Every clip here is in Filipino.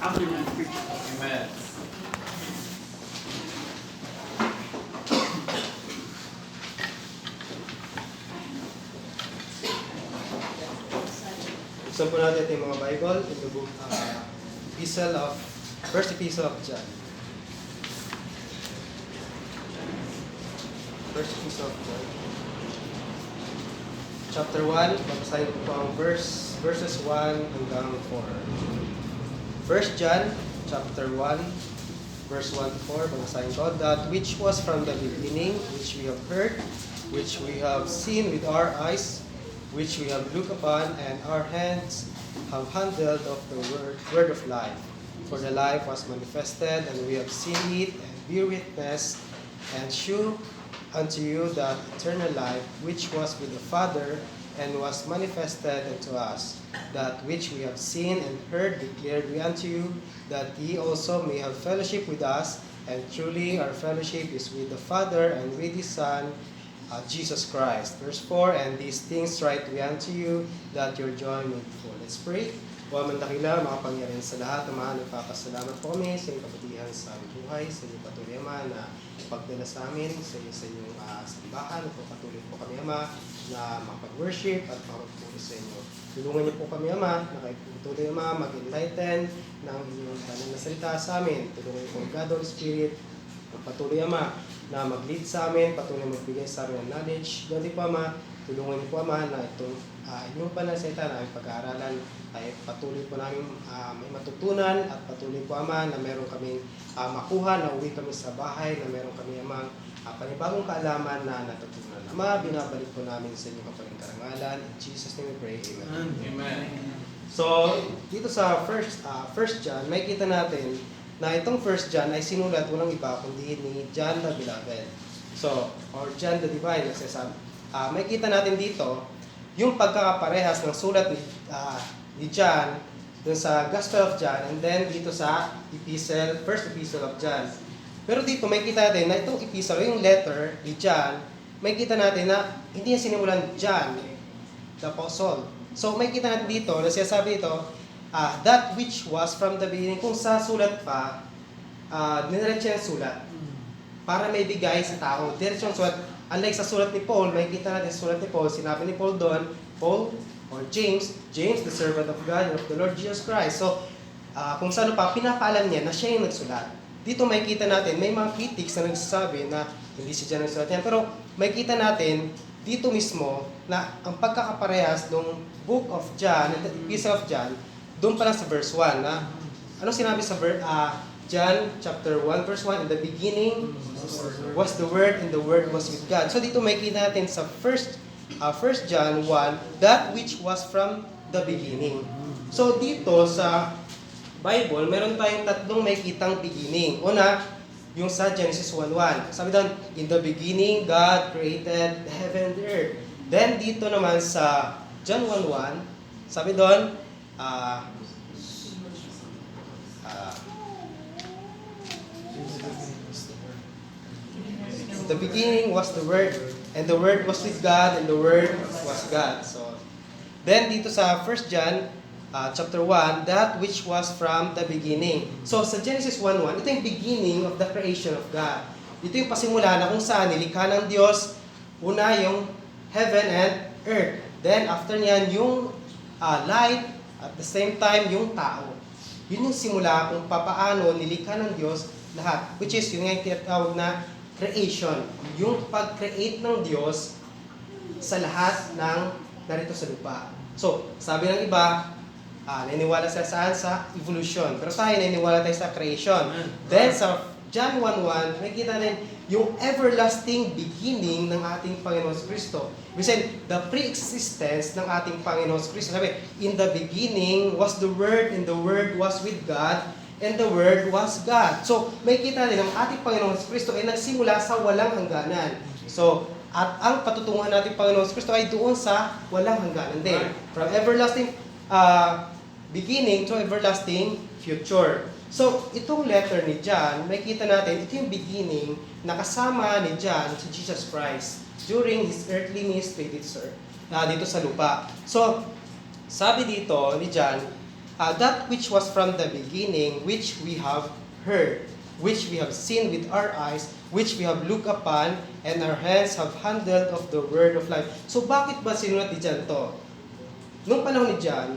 Amen. Buksan po natin yung mga Bible in the book First Epistle of John. First Epistle of John. Chapter 1, babasahin ko po ang verses 1 hanggang 4. First John, chapter 1, verse 1 to 4, babasahin ko, that which was from the beginning, which we have heard, which we have seen with our eyes, which we have looked upon, and our hands have handled of the word of life. For the life was manifested, and we have seen it, and bear witness, and shew unto you that eternal life, which was with the Father, and was manifested unto us. That which we have seen and heard declared we unto you, that ye also may have fellowship with us, and truly our fellowship is with the Father and with His Son, Jesus Christ. Verse 4, and these things write we unto you, that your joy may be full. Let's pray. O amang dakila, makapangyarihan sa lahat, Ama, nagpapasalamat po kami sa inyong kabutihan sa aming buhay, sa inyong patuloy, Ama, na pagdala sa amin, sa inyong simbahan. Patuloy po kami, Ama, na makapag-worship at makapagpuli sa inyo. Tulungan niyo po kami, Ama, na kayo patuloy, Ama, mag-enlighten ng inyong banal na salita sa amin. Tulungan niyo po, God, Holy Spirit, patuloy, Ama, na mag-lead sa amin, patuloy magbigay sa amin ng knowledge. Ganti po, Ama, tulungan niyo po, Ama, na itong inyong banal na salita na aming pag-aaralan ay patuloy po namin may matutunan at patuloy po, Ama, na meron kaming makuha, na uwi kami sa bahay, na meron kami, Ama, panibagong kaalaman na natutunan. Ama, binabalik po namin sa inyong kapaling karangalan. In Jesus' name we pray. Amen. Amen. So, dito sa First John, may kita natin na itong First John ay sinulat walang iba kundi ni John the Beloved. So, or John the Divine, may kita natin dito yung pagkakaparehas ng sulat ni John dun sa Gospel of John and then dito sa First Epistle of John. Pero dito may kita natin na itong epistle, yung letter ni John, may kita natin na hindi niya sinimulan John, the Apostle. So may kita natin dito na sinasabi ito, that which was from the beginning, kung sa sulat pa, diniretso yung sulat para may bigay sa tao. Diretso yung sulat. Unlike sa sulat ni Paul, may kita natin sa sulat ni Paul, sinabi ni Paul doon, Paul or James, the servant of God and of the Lord Jesus Christ. So, kung saan pa, pinapaalam niya na siya yung nagsulat. Dito may kita natin, may mga critics na nagsasabi na hindi si John nagsulat yan. Pero may kita natin dito mismo na ang pagkakaparehas ng Book of John, the Epistle of John, doon pa lang sa verse 1. Ano sinabi sa John chapter 1 verse 1, in the beginning was the Word, and the Word was with God. So dito may kita natin sa First John 1, that which was from the beginning. So dito sa Bible, meron tayong tatlong may kitang beginning. Una, yung sa Genesis 1:1. Sabi doon, in the beginning, God created the heaven and the earth. Then dito naman sa John 1:1, sabi doon, the beginning was the Word, and the Word was with God, and the Word was God. So, then dito sa 1 John chapter 1, that which was from the beginning. So, sa Genesis 1:1, ito yung beginning of the creation of God. Ito yung pasimula na kung saan nilikha ng Diyos, una yung heaven and earth. Then, after niyan, yung light, at the same time, yung tao. Yun yung simula kung papaano nilikha ng Diyos lahat. Which is, yun nga yung tinatawag na creation. Yung pag-create ng Diyos sa lahat ng narito sa lupa. So, sabi ng iba, naniniwala sila saan? Sa evolution. Pero tayo, naniniwala tayo sa creation. Then, sa John 1:1, nakikita rin yung everlasting beginning ng ating Panginoon Kristo. We said, the pre-existence ng ating Panginoon Kristo. Sabi, in the beginning was the Word, and the Word was with God, and the Word was God. So, may kita rin ang ating Panginoon Kristo ay nagsimula sa walang hangganan. So, at ang patutunguhan natin Panginoon Kristo ay doon sa walang hangganan din. From everlasting beginning to everlasting future. So, itong letter ni John, may kita natin, ito yung beginning na kasama ni John si Jesus Christ during his earthly ministry dito sa lupa. So, sabi dito ni John, that which was from the beginning, which we have heard, which we have seen with our eyes, which we have looked upon, and our hands have handled of the word of life. So bakit ba sinulat ni John to? Nung panahon ni John,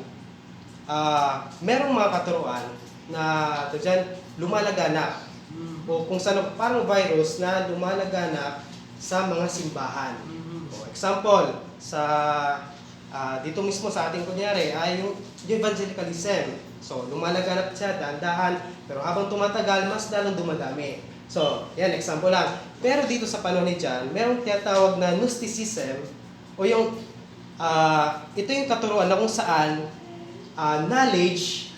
merong mga katuruan na dyan lumalaganap o kung saan parang virus na lumalaganap sa mga simbahan. O, example, sa dito mismo sa ating kunyari ay yung evangelicalism. So, lumalaganap siya, dahan-dahan, pero habang tumatagal, mas lalong dumadami. So, yan, example lang. Pero dito sa panahon ni John, merong tinatawag na Gnosticism o yung ito yung katuruan na kung saan knowledge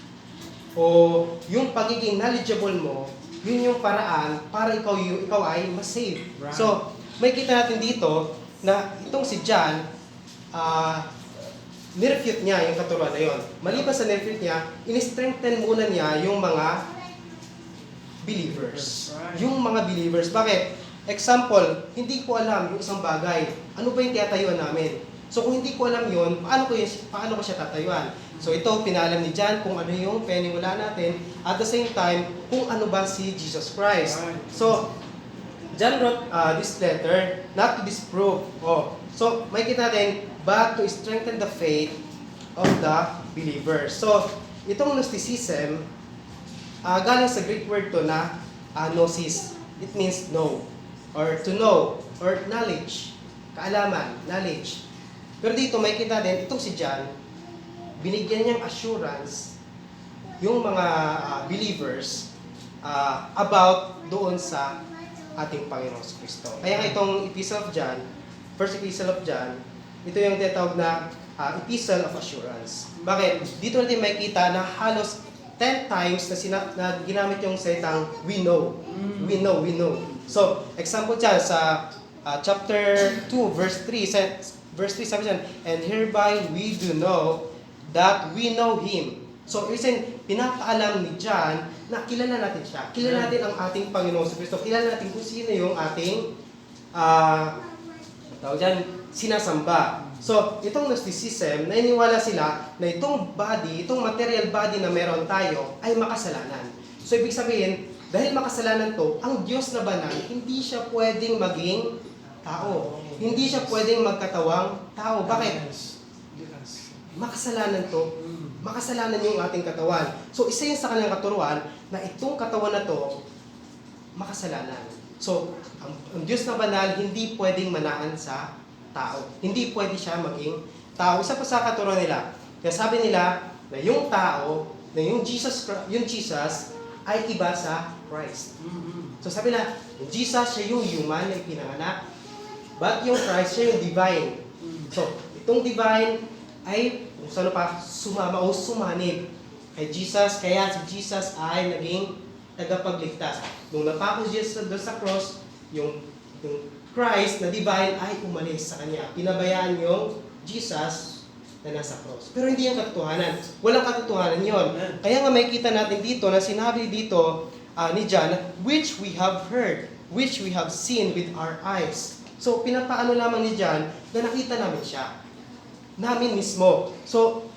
o yung pagiging knowledgeable mo, yun yung paraan para ikaw ay mas-save. Right. So, may kita natin dito na itong si John, nirefute niya yung katuruan na yun. Maliban sa nirefute niya, in-strengthen muna niya yung mga believers. Right. Yung mga believers. Bakit? Example, hindi ko alam yung isang bagay. Ano ba yung tiyatayuan namin? So kung hindi ko alam yun, paano ko siya tatayuan? So ito, pinalam ni John kung ano yung paniniwala natin. At the same time, kung ano ba si Jesus Christ. Right. So, John wrote this letter not to disprove. So, may kita natin, but to strengthen the faith of the believers. So, itong Gnosticism, galing sa Greek word to na gnosis. It means know, or to know, or knowledge. Kaalaman, knowledge. Pero dito may kita din, itong si John, binigyan niyang assurance yung mga believers about doon sa ating Panginoong Kristo. Kaya itong Epistle of John, First Epistle of John, ito yung tinatawag na Epistle of Assurance. Bakit? Dito natin makikita na halos 10 times na ginamit yung salitang we know. We know, we know. So, example dyan sa chapter 2, verse 3, sabi dyan, and hereby we do know that we know Him. So, pinapaalam ni John na kilala natin siya. Kilala natin ang ating Panginoon sa Kristo. Kilala natin kung sino yung ating sinasamba. So, itong Gnosticism, naniniwala sila na itong body, itong material body na meron tayo ay makasalanan. So, ibig sabihin, dahil makasalanan to, ang Diyos na banal, hindi siya pwedeng maging tao. Hindi siya pwedeng magkatawang tao. Bakit? Makasalanan to. Makasalanan yung ating katawan. So, isa yun sa kanyang katuruan na itong katawan na to, makasalanan. So, ang Diyos na banal, hindi pwedeng manaan sa tao. Hindi pwede siya maging tao. Isa pa sa katuruan nila. Kaya sabi nila na yung tao, na yung Jesus ay iba sa Christ. So, sabi na, yung Jesus, siya yung human na ipinanganak. But yung Christ, siya yung divine. So, itong divine ay kung saan pa sumama o sumanib kay Jesus. Kaya si Jesus ay naging tagapagligtas. Nung napako si Jesus doon sa cross, yung Christ na divine ay umalis sa kanya. Pinabayaan yung Jesus na nasa cross. Pero hindi yung katotohanan. Walang katotohanan yon. Kaya nga may kita natin dito na sinabi dito ni John, which we have heard, which we have seen with our eyes. So, pinapaano lamang ni John na nakita namin siya. Namin mismo. So,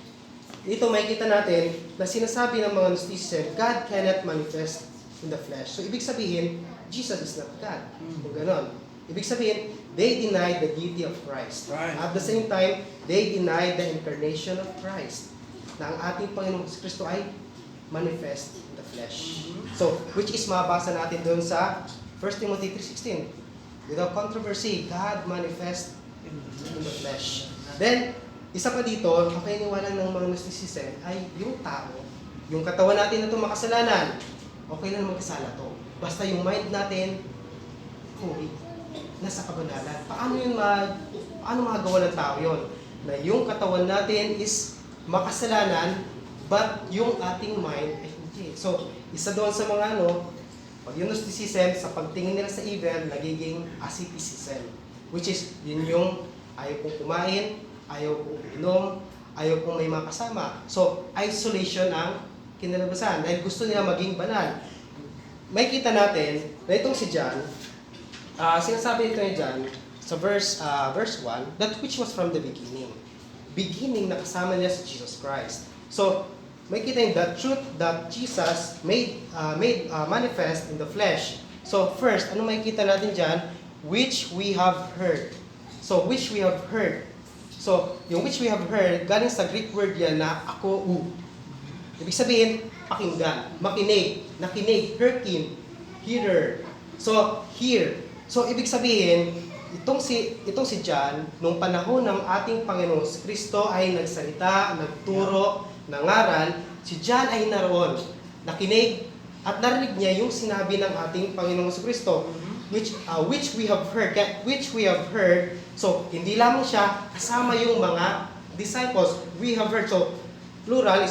ito makikita natin na sinasabi ng mga Gnosticism, God cannot manifest in the flesh. So, ibig sabihin, Jesus is not God. Kung ganon. Ibig sabihin, they denied the deity of Christ. Right. At the same time, they denied the incarnation of Christ. Na ang ating Panginoong Kristo ay manifest in the flesh. So, which is mabasa natin doon sa 1 Timothy 3:16. Without controversy, God manifest in the flesh. Then, isa pa dito, ang paniniwala ng mga Gnosticism ay yung tao, yung katawan natin na ito makasalanan, okay lang magkasala to. Basta yung mind natin, holy, nasa kabanalan. Paano magagawa ng tao yun? Na yung katawan natin is makasalanan, but yung ating mind ay hindi. So, isa doon sa mga pag yung Gnosticism, sa pagtingin nila sa evil, nagiging asceticism. Which is, yun yung ayaw kong kumain, ayaw kong inom, ayaw kong may mga kasama. So, isolation ang kinalabasan dahil gusto nila maging banal. May kita natin na itong si John, sinasabi ito ni John sa verse 1, that which was from the beginning. Beginning na kasama niya si Jesus Christ. So, may kita yung the truth that Jesus made manifest in the flesh. So first, ano makikita natin dyan? Which we have heard. So, which we have heard. So, yung which we have heard, galing sa Greek word yan na ako. Ibig sabihin, pakinggan, makinig, nakinig, hearken, hearer. So, hear. So, ibig sabihin, itong si John, nung panahon ng ating Panginoong Kristo ay nagsalita, nagturo, nangaral, si John ay naroon, nakinig, at narinig niya yung sinabi ng ating Panginoong Kristo, which we have heard. So, hindi lamang siya, kasama yung mga disciples, we have heard. So, plural,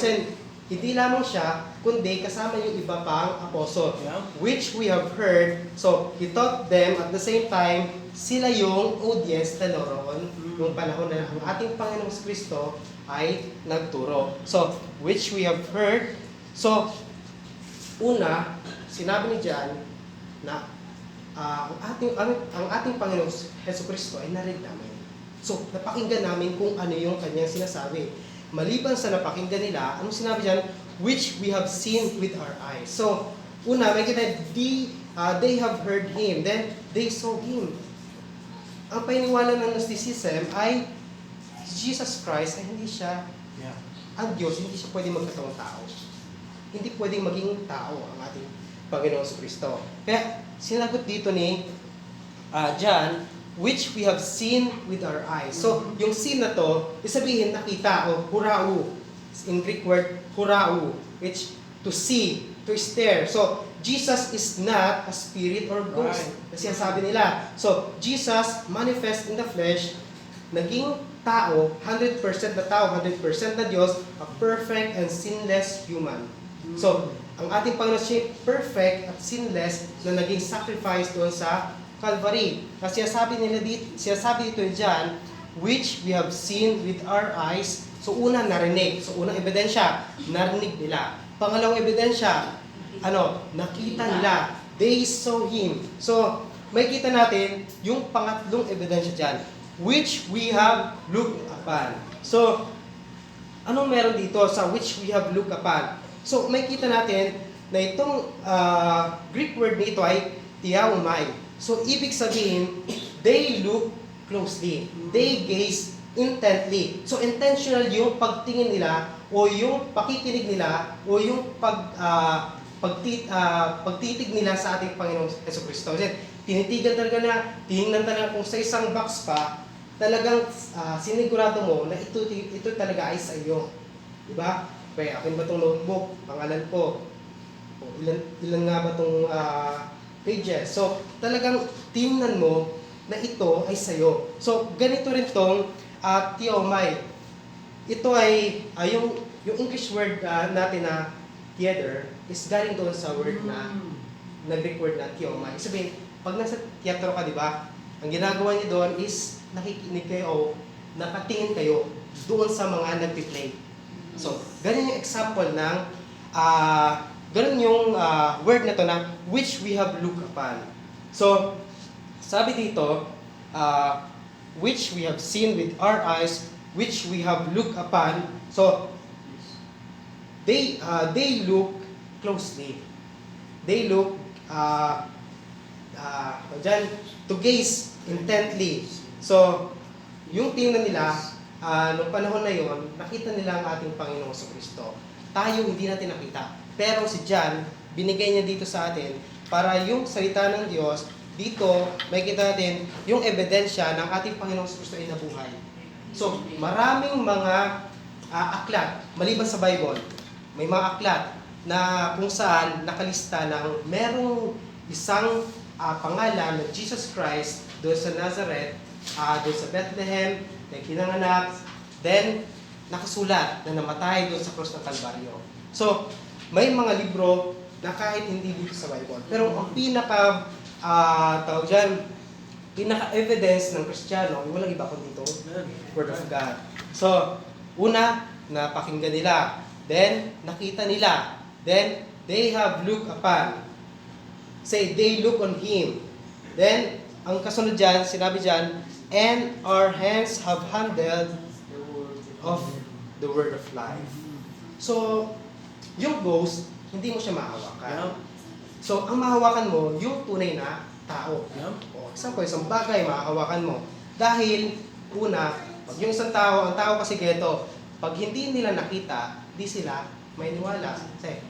hindi lamang siya, kundi kasama yung iba pang apostle. Which we have heard. So, he taught them at the same time, sila yung audience na naroon yung panahon na ang ating Panginoong Kristo ay nagturo. So, which we have heard. So, una, sinabi ni John na ang ating Panginoong Jesucristo ay narinig namin. So, napakinggan namin kung ano yung kanyang sinasabi. Maliban sa napakinggan nila, anong sinabi dyan? Which we have seen with our eyes. So, una, may kita, they have heard Him, then they saw Him. Ang paniniwala ng Gnosticism ay si Jesus Christ ay hindi siya, ang Diyos, hindi siya pwedeng magkatawang tao. Hindi pwedeng maging tao ang ating Panginoong Kristo. Kaya, sinagot dito ni John, which we have seen with our eyes. So, yung seen na to, isabihin nakita o hurau. In Greek word, hurau, which to see, to stare. So, Jesus is not a spirit or ghost. Kasi sabi nila. So, Jesus manifest in the flesh, naging tao, 100% na tao, 100% na Diyos, a perfect and sinless human. So, ang ating Panginoon siya perfect at sinless na naging sacrifice doon sa Calvary. Kasi siyasabi dito dyan, which we have seen with our eyes. So, una, narinig. So, unang ebidensya, narinig nila. Pangalawang ebidensya, nakita nila. They saw Him. So, may kita natin yung pangatlong ebidensya dyan, which we have looked upon. So, anong meron dito sa which we have looked upon? So, may kita natin na itong Greek word nito ay tiaumai. So, ibig sabihin, they look closely. They gaze intently. So, intentional yung pagtingin nila o yung pakikinig nila o yung pagtitig nila sa ating Panginoong Jesucristo. Kasi tinitigan talaga na, tingnan talaga kung sa isang box pa, talagang sinigurado mo na ito talaga ay sa iyo. Diba? Kaya akin ba itong notebook? Pangalan ko. O, ilan nga ba itong pages? So, talagang tingnan mo na ito ay sa'yo. So, ganito rin itong tiomai. Ito ay, yung English word natin na theater is galing doon sa word na Greek word na tiomai. Sabihin, pag nasa teatro ka, di ba? Ang ginagawa niyo doon is nakikinig kayo o nakatingin kayo doon sa mga nagpi-play. So, ganun yung example ng, ganun yung word na to na which we have looked upon. So, sabi dito, which we have seen with our eyes, which we have looked upon. So, they look closely. They look, to gaze intently. So, yung tingnan nila, nung panahon na yon, nakita nila ang ating Panginoong Kristo. Tayo hindi natin nakita. Pero si John, binigay niya dito sa atin para yung salita ng Diyos, dito may kita natin yung ebidensya ng ating Panginoong Kristo ay nabuhay. So, maraming mga aklat, maliban sa Bible, may mga aklat na kung saan nakalista ng merong isang pangalan na Jesus Christ doon sa Nazareth, doon sa Bethlehem, na kinanganak, then nakasulat na namatay doon sa cross ng Kalbaryo. So, may mga libro na kahit hindi dito sa Bible. Pero ang pinaka-evidence ng Kristiyano, walang iba kundi ito, Word of God. So, una, napakinggan nila. Then, nakita nila. Then, they have looked upon. Say, they look on Him. Then, ang kasunod dyan, sinabi dyan, and our hands have handled of the word of life. So, Yung ghost, hindi mo siya mahawakan. Yeah. So, ang mahawakan mo, yung tunay na tao. Yeah. O, isang bagay, mahahawakan mo. Dahil, una, pag yung isang tao, ang tao kasi ganito, pag hindi nila nakita, di sila may niwala. Kasi,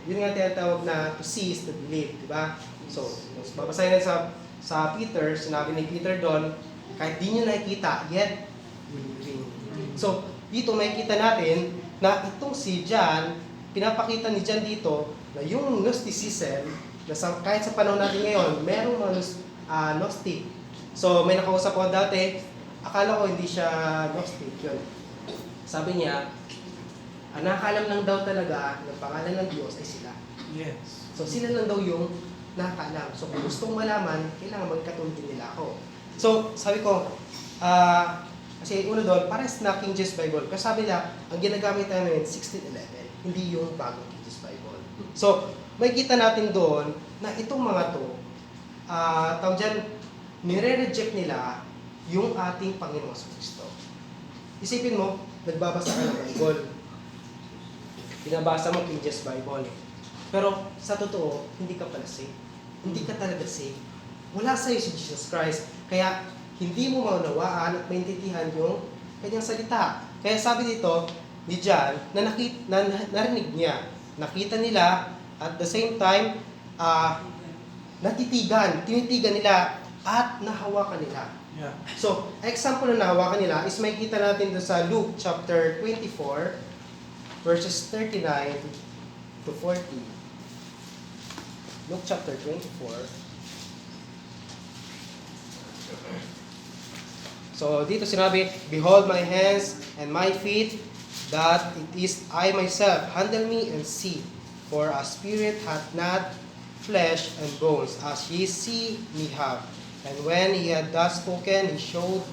yun nga tinatawag na to see is to believe, di ba? So, babasahin natin sa Peter, sinabi ni Peter doon, kahit di nyo nakikita, yet, believing. So, dito makikita natin na itong si John, pinapakita ni John dito na yung Gnosticism, na kahit sa panahon natin ngayon, merong mga Gnostic. So, may nakausap ko dati, akala ko hindi siya Gnostic. Yun. Sabi niya, ang nakakalam lang daw talaga ng pangalan ng Diyos ay sila. Yes. So, sila lang daw yung nakakalam. So, kung gustong malaman, kailangan magkatulad din nila ako. So, sabi ko, kasi una doon, pares na King James Bible. Kasi sabi niya, ang ginagamit namin 1611, hindi yung bagong King James Bible. So, may kita natin doon na itong mga to, tawag dyan, nire-reject nila yung ating Panginoong Kristo. Isipin mo, nagbabasa ka ng Bible. Binabasa mo King James Bible. Pero sa totoo, hindi ka pala safe. Hindi ka talaga safe. Wala sa'yo si Jesus Christ. Kaya hindi mo maunawaan at maintindihan yung kanyang salita. Kaya sabi dito ni John na narinig niya. Nakita nila at the same time, tinitigan nila at nahawakan nila. Yeah. So, example na nahawakan nila is may kita natin doon sa Luke chapter 24 verses 39 to 40. Luke chapter 24. So, dito sinabi, "Behold my hands and my feet, that it is I myself. Handle me and see. For a spirit hath not flesh and bones, as ye see me have. And when he had thus spoken, he showed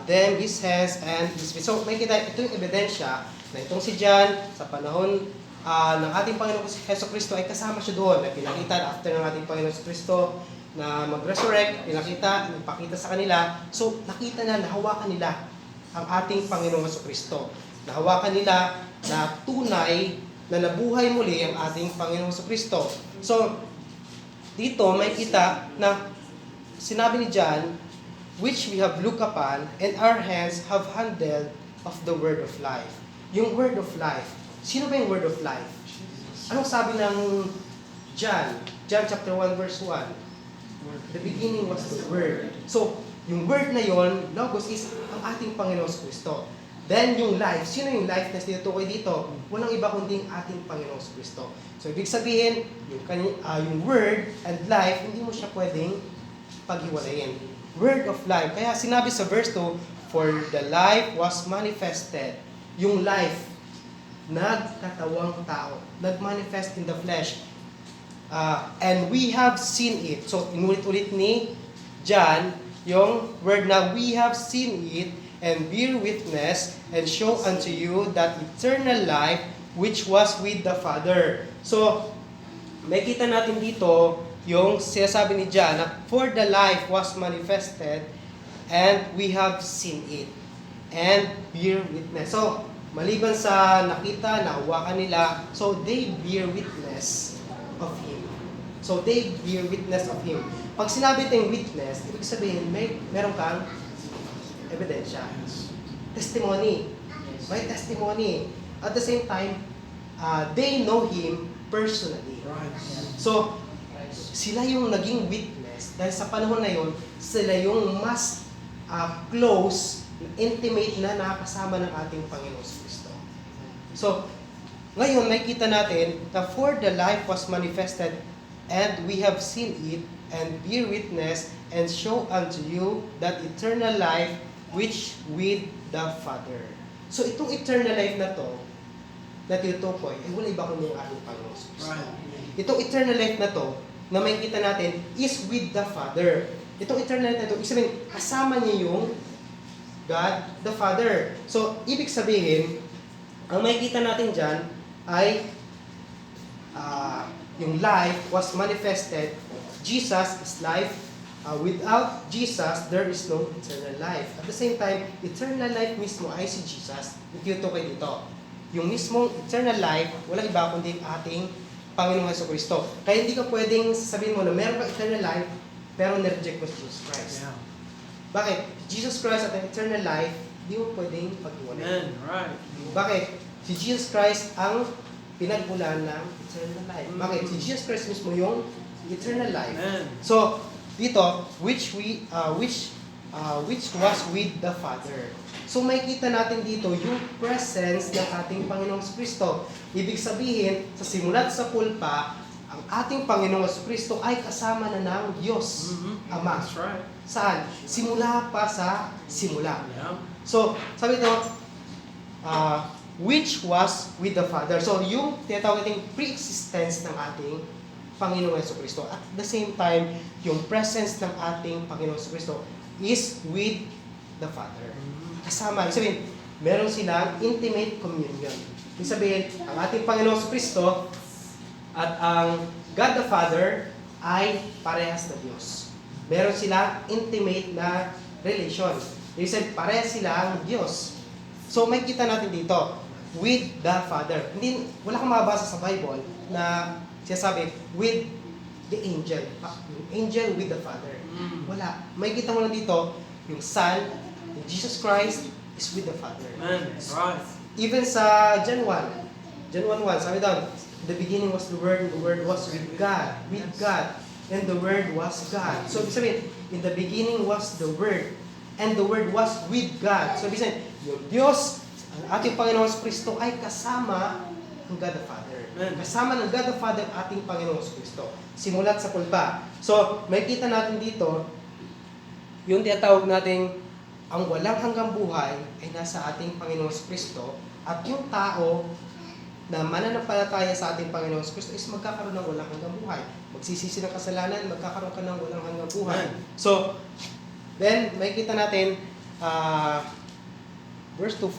them his hands and his feet." So, may kita, ito yung ebidensya na itong si John, sa panahon ng ating Panginoon Heso Kristo, ay kasama siya doon. Na pinakita after ng ating Panginoon Heso Kristo na mag-resurrect, nagpakita sa kanila. So, nakita na, nahawakan nila ang ating Panginoong Heso Kristo. Nahawakan nila na tunay na nabuhay muli ang ating Panginoong Heso Kristo. So, dito may kita na sinabi ni John, "Which we have looked upon, and our hands have handled of the word of life." Yung word of life. Sino ba yung word of life? Anong sabi ng John? John chapter 1 verse 1. The beginning was the Word. So, yung Word na yon, Logos, is ang ating Panginoong Kristo. Then, yung life. Sino yung life na tinutukoy dito? Walang iba kundi ang ating Panginoong Kristo. So, ibig sabihin, yung Word and life, hindi mo siya pwedeng paghiwalayin. Word of life. Kaya sinabi sa verse 2, "For the life was manifested." Yung life, nagkatawang tao. Nag-manifest in the flesh. And we have seen it. So, inulit-ulit ni John yung word na we have seen it and bear witness and show unto you that eternal life which was with the Father. So, may kita natin dito yung sinasabi ni John na for the life was manifested and we have seen it and bear witness. So, maliban sa nakita, nahawakan nila, so they bear witness of Him. So, they bear witness of Him. Pag sinabi tayong witness, ibig sabihin, meron kang ebidensya. Testimony. May testimony. At the same time, they know Him personally. So, sila yung naging witness dahil sa panahon na yun, sila yung mas close, intimate na nakakasama ng ating Panginoon Kristo. So, ngayon, may kita natin na for the life was manifested and we have seen it and bear witness and show unto you that eternal life which with the Father. So, itong eternal life na to, na tinutukoy, wala iba kundi yung ating Panginoon Kristo. Itong eternal life na to, na may kita natin, is with the Father. Itong eternal life na to, ibig sabihin, kasama niya yung God, the Father. So, ibig sabihin, ang may kita natin dyan ay yung life was manifested. Jesus is life. Without Jesus, there is no eternal life. At the same time, eternal life mismo ay si Jesus. Ito kayo dito. yung mismong eternal life, walang iba kundi ang ating Panginoong Jesucristo. Kaya hindi ka pwedeng sabihin mo na meron ka eternal life, pero nireject mo si Jesus Christ. Yeah. Bakit? Jesus Christ at ang eternal life, hindi mo pwedeng paghiwalay. Amen. Right. Bakit? Si Jesus Christ ang pinagmulan ng eternal life. Bakit? Si Jesus Christ mismo yung eternal life. Amen. So, dito, which was with the Father. So, makikita natin dito yung presence ng ating Panginoong Kristo. Ibig sabihin, sa simula't sa pulpa, ang ating Panginoong Kristo ay kasama na ng Diyos, Ama. That's right. Saan? Simula pa sa simula. Yeah. So, sabi ito, which was with the Father. So, yung tinatawag nating pre-existence ng ating Panginoong Kristo. At the same time, yung presence ng ating Panginoong Kristo is with the Father. Kasama. Ibig sabihin, meron silang intimate communion. Ibig sabihin, ang ating Panginoong Kristo at ang God the Father ay parehas na Diyos. Meron silang intimate na relation. Ibig sabihin, parehas silang Diyos. So, may kita natin dito, with the Father. Wala kang mabasa sa Bible na sinasabi, with the angel. Yung angel with the Father. Wala. May kita mo lang dito, yung Son, yung Jesus Christ is with the Father. Amen. Right. Even sa John 1, John 1:1, sabi doon, in the beginning was the Word was with God, and the Word was God. So, ibig sabihin, in the beginning was the Word, and the Word was with God. So, ibig sabihin, yung Diyos, ang ating Panginoong Kristo ay kasama ng God the Father. Amen. Kasama ng God the Father ating Panginoong Kristo. Simulat sa pulpa. So, may kita natin dito, yung tinatawag nating ang walang hanggang buhay ay nasa ating Panginoong Kristo, at yung tao na mananampalataya sa ating Panginoong Kristo is magkakaroon ng walang hanggang buhay. Magsisisi ng kasalanan, magkakaroon ka ng walang hanggang buhay. So, then, may kita natin, verse 2,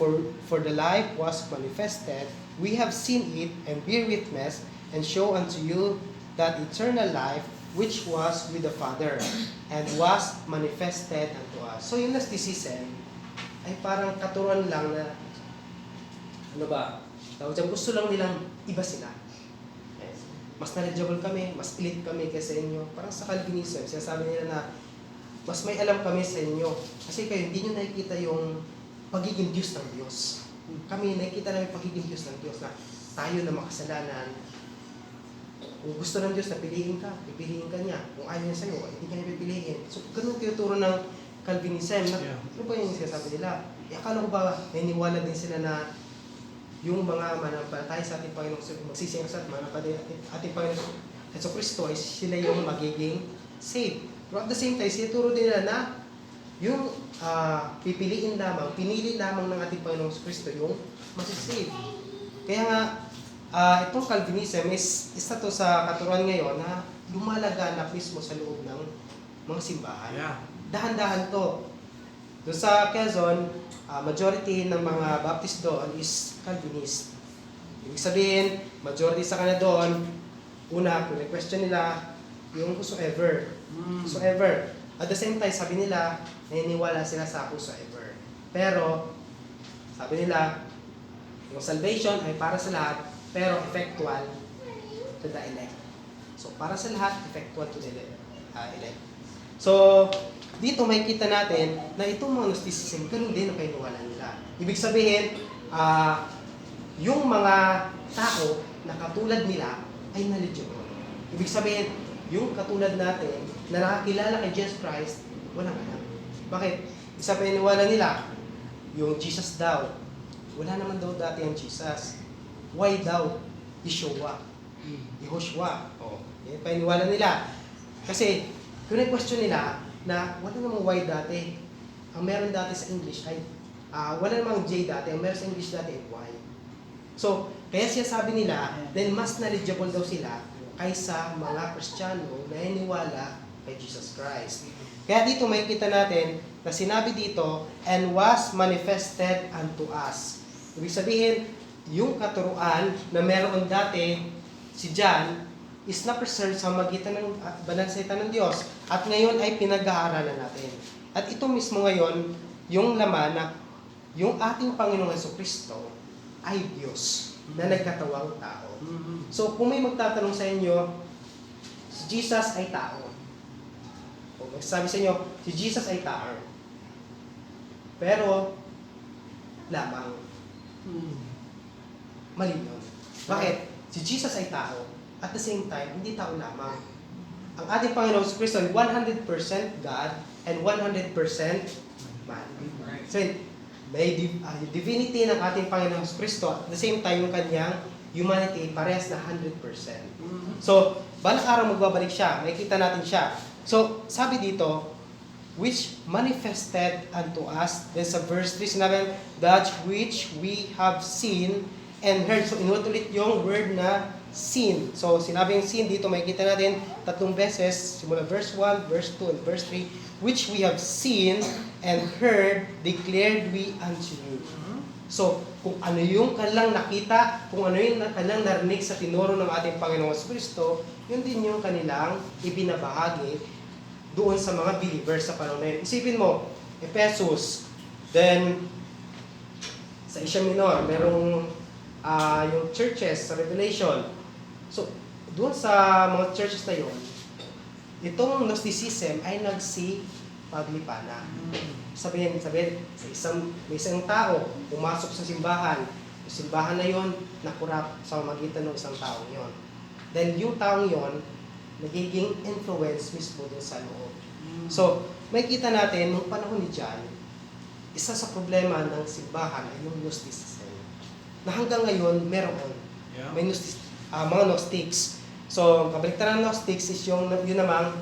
for the life was manifested, we have seen it and bear witness, and show unto you that eternal life which was with the Father, and was manifested unto us. So yung Gnosticism ay parang katuruan lang na, ano ba, tawag dyan, gusto lang nilang iba sila. Mas knowledgeable kami, mas elite kami kaysa inyo. Parang sa Calvinism, sinasabi nila na, mas may alam kami sa inyo. Kasi kayo, hindi nyo nakikita yung pagiging Diyos ng Diyos. Kami, nakikita namin pagiging Diyos ng Diyos na tayo na makasalanan. Kung gusto ng Diyos na pipiliin ka niya. Kung ayaw niya sa'yo, hindi ka niya pipiliin. So, ganun tinuturo ng Calvinism. Ano ba yung sinasabi nila? Akala ko ba, naniniwala din sila na yung mga manampalataya sa ating Panginoong magsisiyang sa ating Panginoong Jesucristo ay sila yung magiging saved. Pero at the same time, sinuturo din nila na yung pinili lamang ng ating Panginoong Kristo yung masisave. Kaya nga, itong Calvinism isa to sa katuruan ngayon na lumalaganap mismo sa loob ng mga simbahan. Yeah. Dahan-dahan to. Doon sa Quezon, majority ng mga Baptist doon is Calvinist. Ibig sabihin, majority sa kanila doon, una, kung question nila, yung whosoever. Whosoever. At the same time, sabi nila, naniniwala sila sa whosoever. Pero, sabi nila, yung salvation ay para sa lahat, pero effectual to the elect. So, para sa lahat, effectual to the elect. So, dito may kita natin na itong mga Gnosticism, ganun din ang paniniwala nila. Ibig sabihin, yung mga tao na katulad nila ay knowledgeable. Ibig sabihin, yung katulad natin na nakakilala kay Jesus Christ, walang alam. Bakit? Isa paniniwala nila, yung Jesus daw, wala naman daw dati ang Jesus. Why daw? Yehoshua. Yan paniniwala nila. Kasi, kung question nila, na wala namang Y dati. Ang meron dati sa English ay, wala namang J dati. Ang meron sa English dati ay Y. So, kaya siya sabi nila, then mas knowledgeable daw sila kaysa mga Kristiyano na naniniwala kay Jesus Christ. Kaya dito may kita natin na sinabi dito, and was manifested unto us. Ibig sabihin, yung katuruan na meron dati si John is na-preserve sa magitan ng banal salita ng Diyos at ngayon ay pinag-aaralan natin. At ito mismo ngayon, yung laman na yung ating Panginoong Jesucristo ay Diyos na nagkatawang tao. So, kung may magtatanong sa inyo, si Jesus ay tao. O magsasabi sa inyo, si Jesus ay tao. Pero, lamang. Mali yun. Bakit? Si Jesus ay tao. At the same time, hindi tao lamang. Ang ating Panginoon Kristo ay 100% God and 100% man. So, may divinity ng ating Panginoon Kristo at the same time yung kanyang humanity parehas na 100%. So, balang araw magbabalik siya, makikita natin siya. So, sabi dito, which manifested unto us, then sa verse 3 sinabi, that which we have seen and heard. So, inulit yung word na seen. So, sinabing seen dito, makikita natin 3 beses, simula verse 1, verse 2, and verse 3, which we have seen and heard, declared we unto you. So, kung ano yung kanilang nakita, kung ano yung kanilang narinig sa tinuro ng ating Panginoong Kristo, yun din yung kanilang ibinabahagi doon sa mga believers sa panahon na yun. Isipin mo, Ephesus, then sa Asia Minor, merong yung churches sa Revelation. So, doon sa mga churches na yun, itong Gnosticism ay nagsipaglipana. Sabihin, sa may isang tao, pumasok sa simbahan. Yung simbahan na yon nakurap sa magitan ng isang taong yon. Then yung taong yon nagiging influence mismo doon sa loob. So, may kita natin, nung panahon ni John, isa sa problema ng simbahan ay yung Gnosticism. Na hanggang ngayon, meron. May mga Gnostics. So, kabaliktaran ng Gnostics is yun namang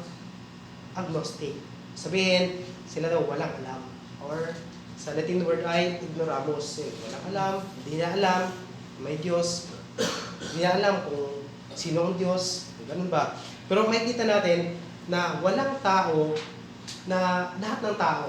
agnostic. Sabihin, sila daw walang alam. Or, sa Latin word ay ignoramus. Walang alam, hindi na alam, may Diyos. Hindi na alam kung sino ang Diyos. Ganun ba? Pero makikita natin na walang tao, na lahat ng tao,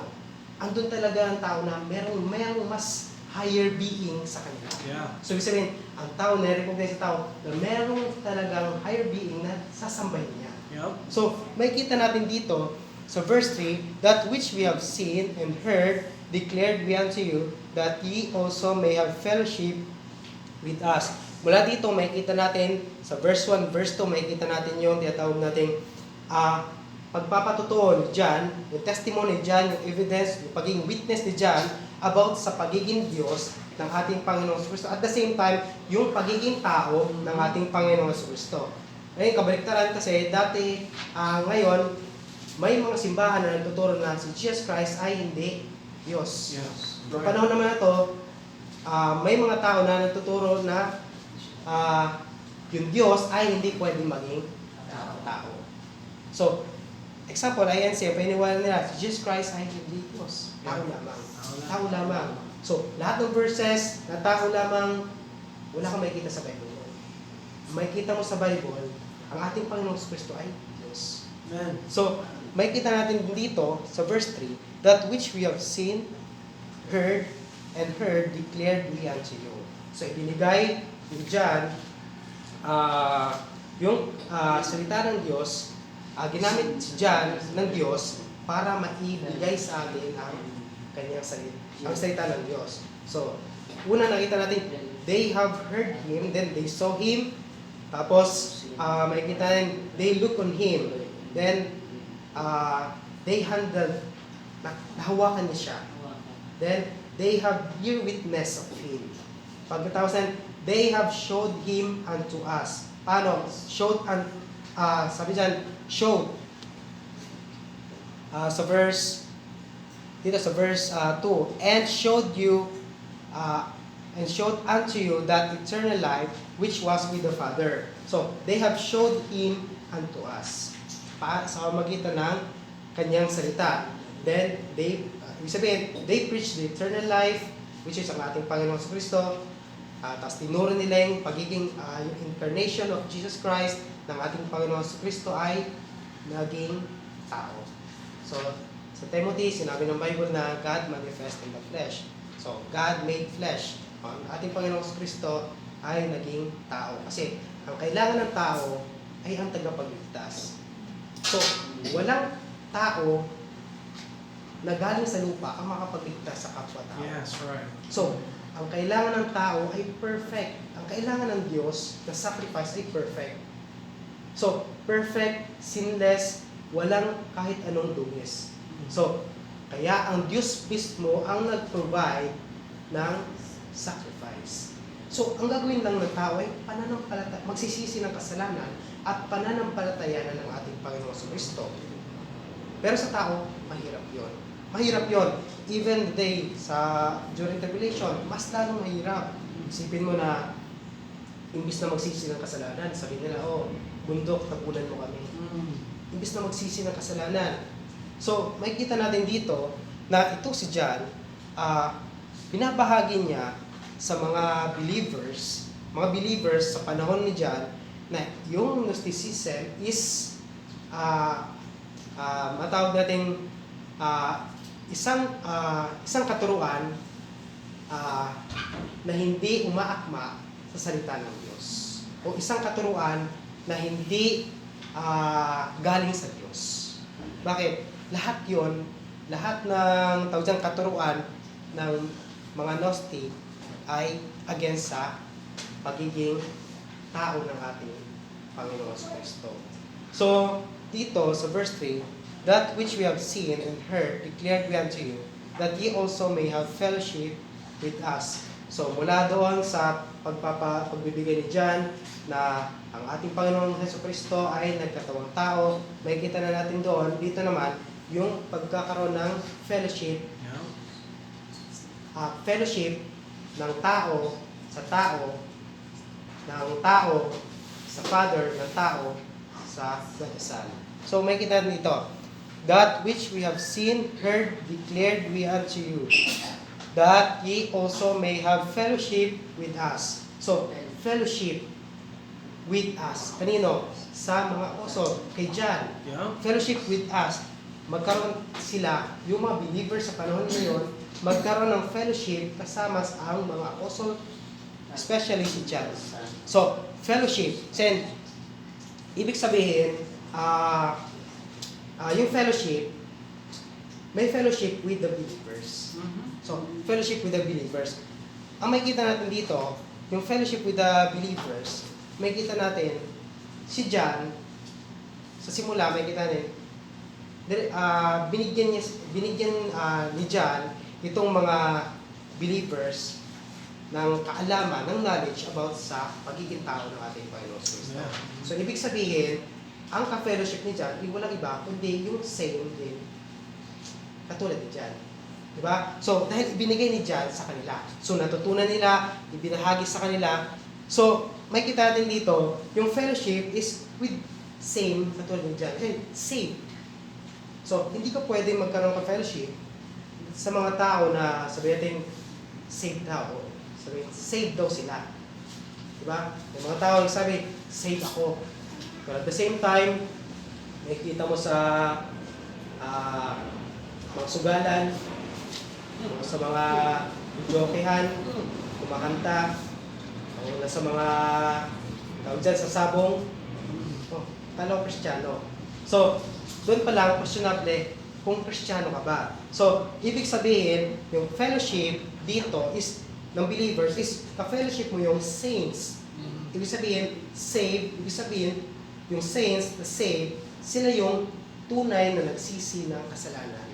andun talaga ang tao na mayroong mas higher being sa kanila. Yeah. So, ibig sabihin, ang tao, na-recognize sa tao, na mayroong talagang higher being na sasambahin niya. Yep. So, makikita natin dito, sa verse 3, that which we have seen and heard, declared we unto you, that ye also may have fellowship with us. Mula dito, makikita natin, sa verse 1, verse 2, makikita natin yung tinatawag natin, pagpapatotoo ni John, yung testimony ni John, yung evidence, yung pagiging witness ni John about sa pagiging Diyos ng ating Panginoong Kristo. At the same time, yung pagiging tao ng ating Panginoong Kristo. Ngayon, kabaliktaran kasi, dati, ngayon, may mga simbahan na nagtuturo na si Jesus Christ ay hindi Diyos. Yes. Noong panahon naman na ito, may mga tao na nagtuturo na yung Diyos ay hindi pwedeng maging tao. So, example, ayan siya, paniniwala nila, si Jesus Christ ay hindi Diyos. Tao lamang. Tao lamang. So, lahat ng verses na tao lamang, wala kang makikita sa Bible. Makikita mo sa Bible, ang ating Panginoong Kristo ay Diyos. Amen. So, makikita natin dito sa verse 3, that which we have seen, heard, and heard, declared we unto you. So, ibinigay ni John yung salita ng Diyos, ginamit si John ng Diyos para maibigay sa atin ang kanyang salita, ang salita ng Diyos. So, una nakita natin, they have heard Him, then they saw Him, tapos makikita natin, they look on Him, then they handled, nahawakan niya siya. Then, they have ear witness of Him. Pagkatapos natin, they have showed Him unto us. Paano? Showed, sabi dyan, showed. Sa verse, dito sa verse 2, and showed you, and showed unto you that eternal life which was with the Father. So, they have showed Him unto us. Sa magitan ng kanyang salita. Then, ibig sabihin, they preach the eternal life, which is ang ating Panginoong Kristo. Tapos tinuro nila yung pagiging, yung incarnation of Jesus Christ ng ating Panginoong Kristo ay naging tao. So, sa Timothy, sinabi ng Bible na God manifest in the flesh. So, God made flesh. Ang ating Panginoong Kristo ay naging tao. Kasi, ang kailangan ng tao ay ang tagapagligtas. So, walang tao na galing sa lupa ang makapagligtas sa kapwa-tao. Yes, right. So, ang kailangan ng tao ay perfect. Ang kailangan ng Diyos na sacrifice ay perfect. So, perfect, sinless, walang kahit anong dungis. So, kaya ang Diyos mismo ang nag-provide ng sacrifice. So, ang gagawin lang ng tao ay magsisisi ng kasalanan at pananampalatayanan ng ating Panginoong Kristo. Pero sa tao, mahirap yon. Mahirap yon. Even during tribulation, mas lalong mahirap. Isipin mo na, imbis na magsisi ng kasalanan, sabihin nila, bundok, tagulan mo kami. Imbis na magsisi ng kasalanan. So, makikita natin dito na ito si John, binabahagi niya sa mga believers sa panahon ni John, na yung Gnosticism is matawag natin isang katuruan na hindi umaakma sa salita ng Diyos, o isang katuruan na hindi galing sa Diyos. Bakit? Lahat ng tawag katuruan ng mga Gnostic ay against sa pagiging tao ng ating Panginoon Kristo. So, dito sa verse 3, that which we have seen and heard declared we unto you, that ye also may have fellowship with us. So, mula doon sa pagbibigay ni John na ang ating Panginoong Kristo ay nagkatawang tao, may kita na natin doon. Dito naman, yung pagkakaroon ng fellowship, fellowship ng tao sa tao, ng tao sa Father, ng tao sa Son. So, may kita dito, that which we have seen, heard, declared we unto you, that ye also may have fellowship with us. So, fellowship with us. Kanino? Sa mga apostol. Kay John. Fellowship with us. Magkaroon sila, yung mga believers sa panahon ngayon, magkaroon ng fellowship kasama ang mga apostol, especially si John. So, fellowship. Then, ibig sabihin, yung fellowship, may fellowship with the believers. So, fellowship with the believers. Ang makikita natin dito, yung fellowship with the believers, makikita natin, si John, sa simula, makikita natin, binigyan ni John itong mga believers ng kaalaman, ng knowledge about sa pagiging tao ng ating Panginoon Kristo. Yeah. So, ibig sabihin, ang ka-fellowship ni John, walang iba, kundi yung same din, katulad ni John. Diba? So, dahil ibinigay ni John sa kanila. So, natutunan nila, ibinahagi sa kanila. So, may kita natin dito, yung fellowship is with same, katulad ni John. Kasi, same. So, hindi ka pwede magkaroon ng fellowship sa mga tao na sabihin natin, saved daw. Sabihin, saved daw sila. Diba? Yung mga tao yung sabi, saved ako. But at the same time, makikita mo sa mga sugalan, sa mga jokehan, kumakanta, o nasa mga tawag dyan sa sabong, talo Kristiyano. So, doon pa lang, questionable kung Kristiyano ka ba. So, ibig sabihin, yung fellowship dito is, ng believers, is ka-fellowship mo yung saints. Ibig sabihin, saved, ibig sabihin, yung saints, the saved, sila yung tunay na nagsisi ng kasalanan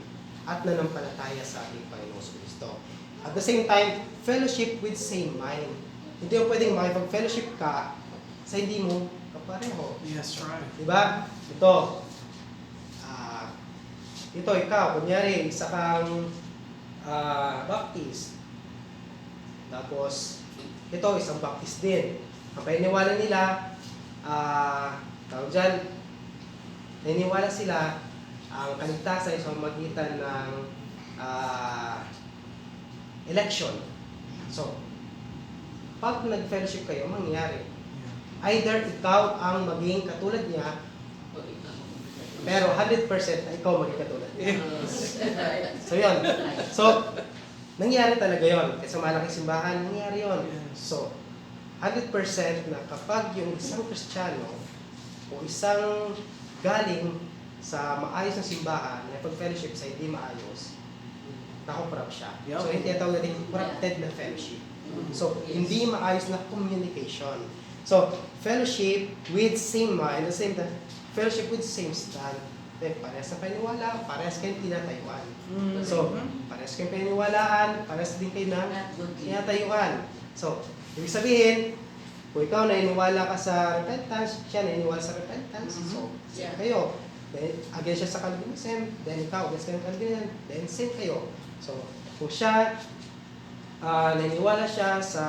at nanampalataya sa ating Panginoong Kristo. At the same time, fellowship with same mind. Hindi mo pwedeng makipag-fellowship ka sa hindi mo kapareho. Yes, right. Diba? Ito, ikaw, kunyari, isa kang Baptist. Tapos, ito, isang Baptist din. Ang paniniwala nila, tawag dyan, naniniwala sila, ang kaligtasan ay sa magitan ng election. So, pag nag-fellowship kayo, mangyayari. Either ikaw ang maging katulad niya, pero 100% na ikaw maging katulad niya. So, yun. So, nangyari talaga yun. Kasi malaking simbahan, nangyari yun. So, 100% na kapag yung isang Kristiyano o isang galing sa maayos na simbahan na pag-fellowship sa hindi maayos, nako-corrupt siya. So, yung tinatawag natin corrupted na fellowship. So, hindi maayos na communication. So, fellowship with same mind, the same time, fellowship with same stand. Parehas na paniniwala, parehas kayong tinatayuan. So, parehas kayong paniniwalaan, parehas din kayo na tinatayuan. So, ibig sabihin, kung ikaw naniniwala ka sa repentance, siya naniniwala sa repentance, so, same kayo. Then, against siya sa Calvinism, then ikaw against kayo ng Calvinism, then same kayo. So, kung siya, naniniwala siya sa,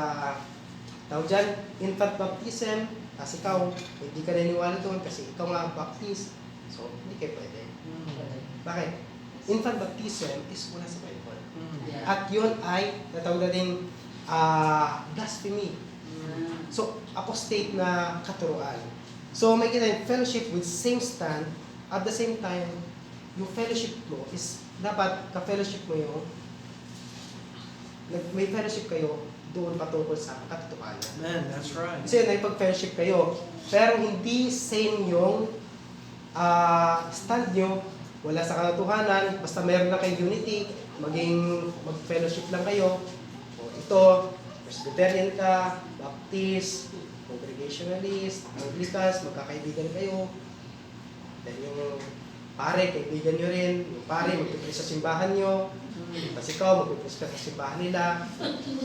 tawag dyan, infant baptism, kasi ikaw, hindi ka naniniwala doon kasi ikaw nga baptist, so, hindi kayo pwede. Bakit? Infant baptism is wala sa Bible. At yun ay, natawag natin, blasphemy. So, apostate na katuruan. So, may kita yung fellowship with same stand, at the same time, yung fellowship mo is, dapat ka-fellowship mo yung, may fellowship kayo doon patungkol sa katotohanan. Man, that's right. Kasi naipag-fellowship kayo, pero hindi same yung stand nyo, wala sa katotohanan, basta meron na kayong unity, mag-fellowship lang kayo. O ito, Presbyterian ka, Baptist, Congregationalist, Anglicans, magkakaibigan kayo. Then yung pare, kaibigan nyo rin. Yung pare, magpipili sa simbahan nyo. Tapos ikaw, magpipili ka sa simbahan nila.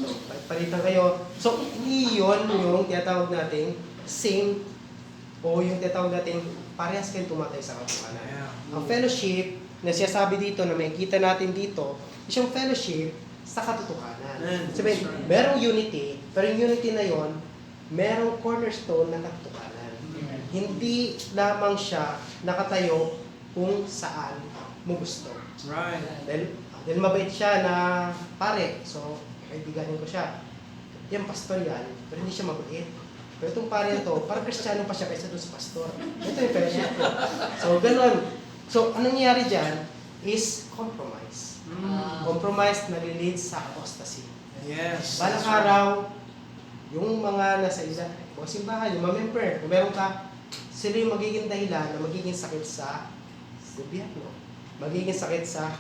So, palitan kayo. So, hindi yun yung tinatawag natin same o yung tinatawag natin parehas kayong tumatay sa katotohanan. Ang fellowship na sinasabi dito, na makikita natin dito, is yung fellowship sa katotohanan. Sabihin, merong unity, pero yung unity na yon, merong cornerstone na katotohanan. Hindi lamang siya nakatayo kung saan mo gusto. Right. Dahil mabait siya na pare, so kaibiganin ko siya. Yan, pastor yan, pero hindi siya mabait. Pero itong pare na to, parang Kristiyano pa siya kaysa doon sa pastor. Ito yung fellowship ko. So, ganun. So, anong nangyayari dyan is compromise. Compromise na lead sa apostasy. Yes. Balang araw, yung mga nasa isa, o simbahan, yung mga member, kung meron ka, sila yung magiging dahilan na magiging sakit sa gobyerno. Magiging sakit sa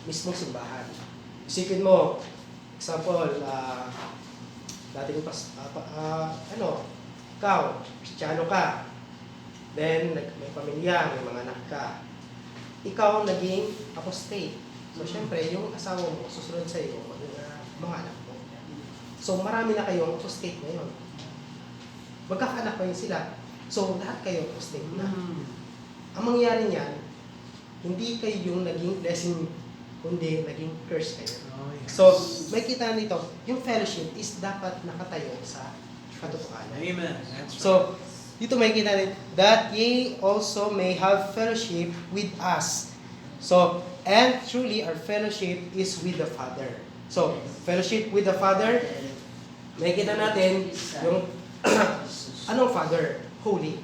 mismong simbahan. Isipin mo, example, dating ikaw, Kristiyano ka, then may pamilya, may mga anak ka. Ikaw naging apostate. So, syempre, yung asawa mo, susunod sa iyo, mga anak mo. So, marami na kayong apostate ngayon. Magkakaanak pa yun sila. So, lahat kayo apostate na. Ang mangyayari niyan, hindi kayo yung naging blessing, kundi naging curse kayo. So, may kita nito, yung fellowship is dapat nakatayo sa katotohanan. Amen. That's right. So, dito may kita rin, that ye also may have fellowship with us. So, and truly our fellowship is with the Father. So, fellowship with the Father, may kita natin yung anong Father? Holy.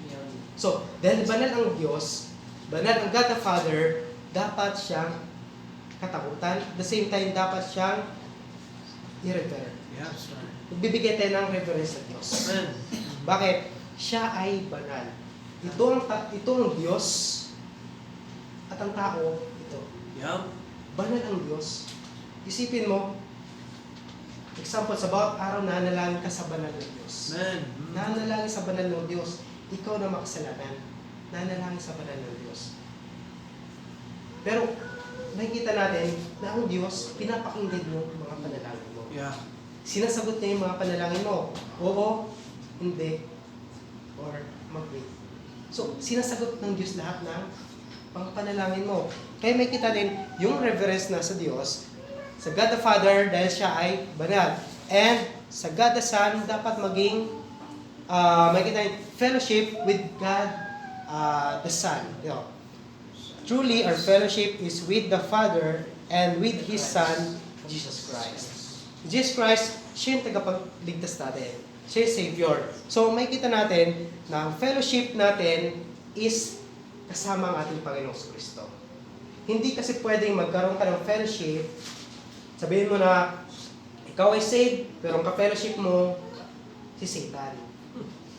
So, dahil banal ang Diyos, banal ang God the Father, dapat siyang katakutan. At the same time, dapat siyang i-reverend. Yeah, that's right. Magbibigay tayo ng reverence sa Diyos. Amen. Bakit? Siya ay banal. Ito ang Diyos at ang tao, ito. Yeah. Banal ang Diyos. Isipin mo, example, sa bawat araw nanalangin ka sa banal ng Diyos. Amen. Nanalangin sa banal ng Diyos. Ikaw na makasalanan. Nanalangin sa banal ng Diyos. Pero, nakikita natin na ang Diyos, pinapakinggan mo ang mga panalangin mo. Yeah. Sinasagot niya yung mga panalangin mo. Oo, hindi, or mag-wait. So, sinasagot ng Diyos lahat ng mga panalangin mo. Kaya may kita din yung reverence na sa Diyos, sa God the Father, dahil siya ay banal. And sa God the Son, dapat maging may kita din fellowship with God the Son. You know, truly, our fellowship is with the Father and with His Son, Jesus Christ. Jesus Christ, siya yung tagapagligtas natin. Siya yung Savior. So, may kita natin na ang fellowship natin is kasama ang ating Panginoong Kristo. Hindi kasi pwedeng magkaroon ka ng fellowship, sabihin mo na, ikaw ay saved, pero ang ka-fellowship mo, si Satan.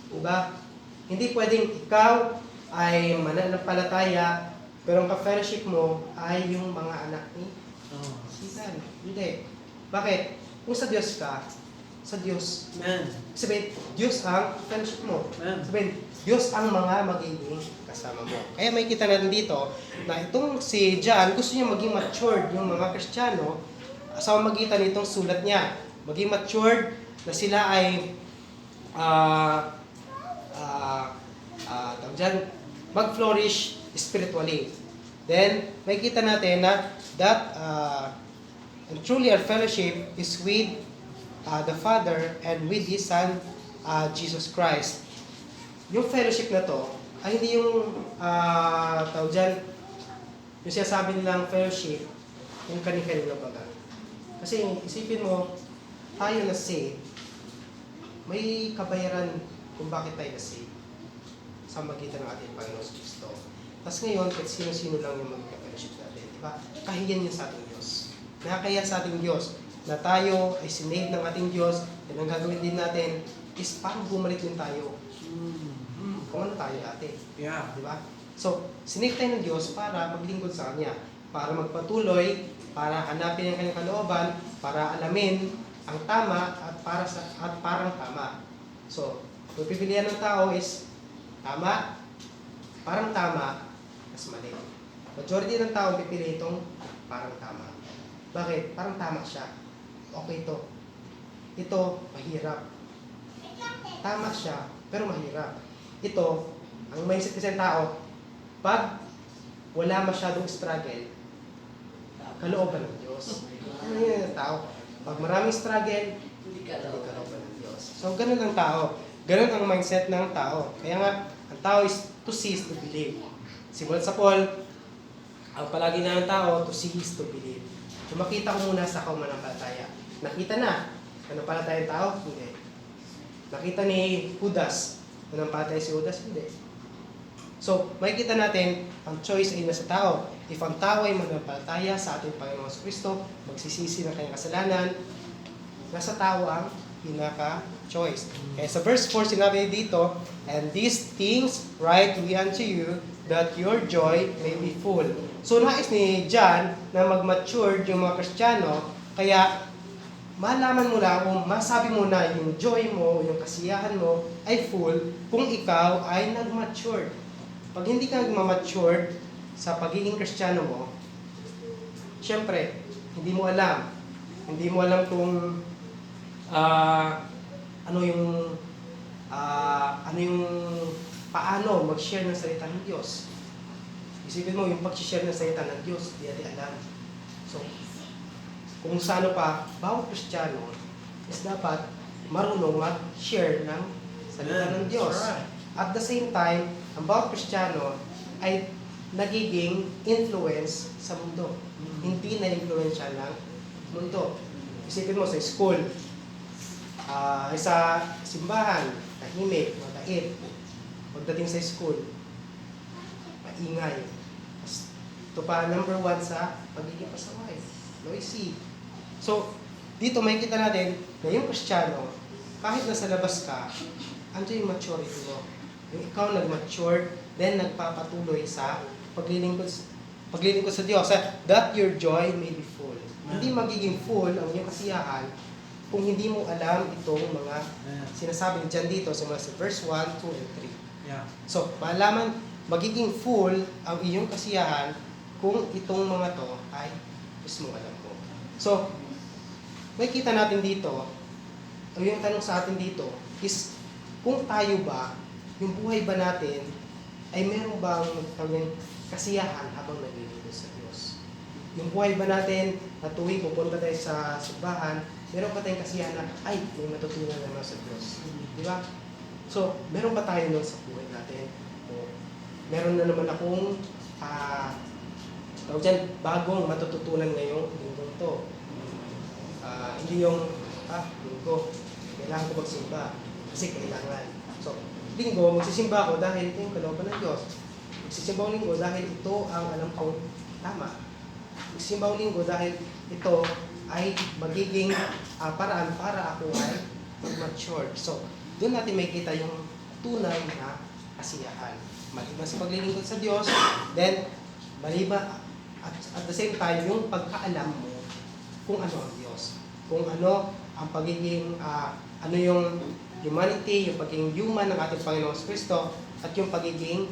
Diba? Hindi pwedeng ikaw ay mananampalataya, pero ang ka-fellowship mo ay yung mga anak ni Satan. Hindi. Bakit? Kung sa Diyos ka, sa Diyos. Amen. Sabihin, Diyos ang fellowship mo. Amen. Sabihin, Diyos ang mga magiging kasama mo. Kaya may kita natin dito na itong si John, gusto niya maging matured yung mga Kristiyano sa magitan nitong sulat niya. Maging matured na sila ay tawag dyan, mag-flourish spiritually. Then, may kita natin na that and truly our fellowship is with the Father and with His Son, Jesus Christ. Yung fellowship na to, ay hindi yung tawag dyan, yung sinasabi nilang fellowship, yung kani-kanina baga. Kasi isipin mo, tayo na saved, may kabayaran kung bakit tayo na saved sa magitan ng ating Panginoon Kristo. Tapos ngayon, kahit sino-sino lang yung magka-fellowship natin, di ba? Kahiyan yun sa ating Diyos. Nakakaya sa ating Diyos na tayo ay sinave ng ating Diyos, and ang gagawin din natin is parang bumalik din tayo. Kung ano tayo dati. Yeah. Di ba? So, sinave tayo ng Diyos para maglingkod sa Kanya, para magpatuloy, para hanapin ang Kanyang kalooban, para alamin ang tama at parang tama. So, kung pipilian ng tao is tama, parang tama, mas mali. Majority ng tao pipili itong parang tama. Bakit? Parang tama siya. Okay ito. Ito, mahirap. Tama siya, pero mahirap. Ito, ang mindset kasi ng tao, pag wala masyadong struggle, kalooban ng Diyos. Ano yun ng tao? Pag maraming struggle, hindi kalooban ng Diyos. So, ganun ang tao. Ganun ang mindset ng tao. Kaya nga, ang tao is to see is to believe. Simulat sa Paul, ang palagi na ng tao, to see is to believe. So, makita ko muna sa kaumanampalataya. Nakita na, manampalataya ng tao? Hindi. Nakita ni Judas, manampalataya si Judas? Hindi. So, makikita natin, ang choice ay nasa tao. If ang tao ay manampalataya sa ating Panginoon Kristo, magsisisi ng kanyang kasalanan, nasa tao ang pinaka-choice. Kaya sa verse 4, sinabi dito, and these things write we unto you, that your joy may be full. So, nais ni John na mag-matured yung mga Kristiyano, kaya malaman mo lang, kung masabi mo na yung joy mo, yung kasiyahan mo ay full, kung ikaw ay nag-matured. Pag hindi ka nag-matured sa pagiging Kristiyano mo, syempre, hindi mo alam. Hindi mo alam kung paano mag-share ng salita ng Diyos. Isipin mo, yung pag-share ng salita ng Diyos, di natin alam. So, kung saan pa, bawat Kristiyano is dapat marunong mag-share ng salita ng Diyos. At the same time, ang bawat Kristiyano ay nagiging influence sa mundo. Hindi na influensya ng mundo. Isipin mo sa school, sa simbahan, tahimik, mabait. Pagdating sa school, maingay. Ito pa, number 1 sa pagiging pasaway. Noisy. So, dito makikita natin na yung Kristiyano, kahit nasa labas ka, andyan yung maturity mo. Yung ikaw nag-mature, then nagpapatuloy sa paglilingkod sa Diyos. That your joy may be full. Hindi magiging full ang iyong kasiyahan kung hindi mo alam itong mga sinasabi dyan dito sa verse 1, 2, and 3. Yeah. So, malaman, magiging full ang iyong kasiyahan kung itong mga to ay mismo alam ko. So, may kita natin dito, o yung tanong sa atin dito, is kung tayo ba, yung buhay ba natin, ay meron bang kasiyahan habang naglilingkod sa Diyos? Yung buhay ba natin, na tuwing pupunta tayo sa simbahan, meron ba tayong kasiyahan na, ay, may matutunan naman sa Diyos? Di ba? So, meron ba tayo nun sa buhay natin? O, meron na naman akong bagong matututunan ngayong linggong to. Hindi yung, linggo, kailangan ko magsimba. Kasi kailangan. So, linggo, magsisimba ako dahil ito yung kalooban ng Diyos. Magsisimba ako linggo dahil ito ang alam kong tama. Magsisimba ako linggo dahil ito ay magiging paraan para ako ay mag-mature. So, doon natin makikita yung tunay na kasiyahan. Maliban sa paglilingkod sa Diyos, then maliban at the same time yung pagkaalam mo kung ano ang Diyos. kung ano ang pagiging, ano yung humanity, yung pagiging human ng ating Panginoong Kristo, at yung pagiging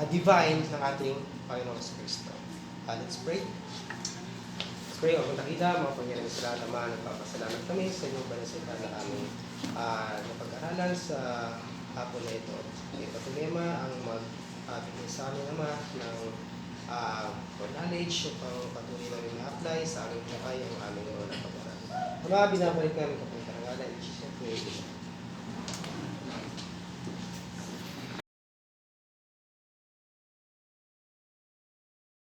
divine ng ating Panginoong Kristo. Let's pray. Let's pray, O Dakila, mga Panginoon sa lahat, Ama, nagpapasalamat kami sa inyong banasita na aming napag-aralan sa hapon na ito. Patuloy, Ama, ang magbigay sa amin, Ama, ng knowledge upang patuloy namin ma-apply sa aming buhay ang aming mga napag-aralan. Ama, binabalik namin kapag karangalan, in Jesus' name.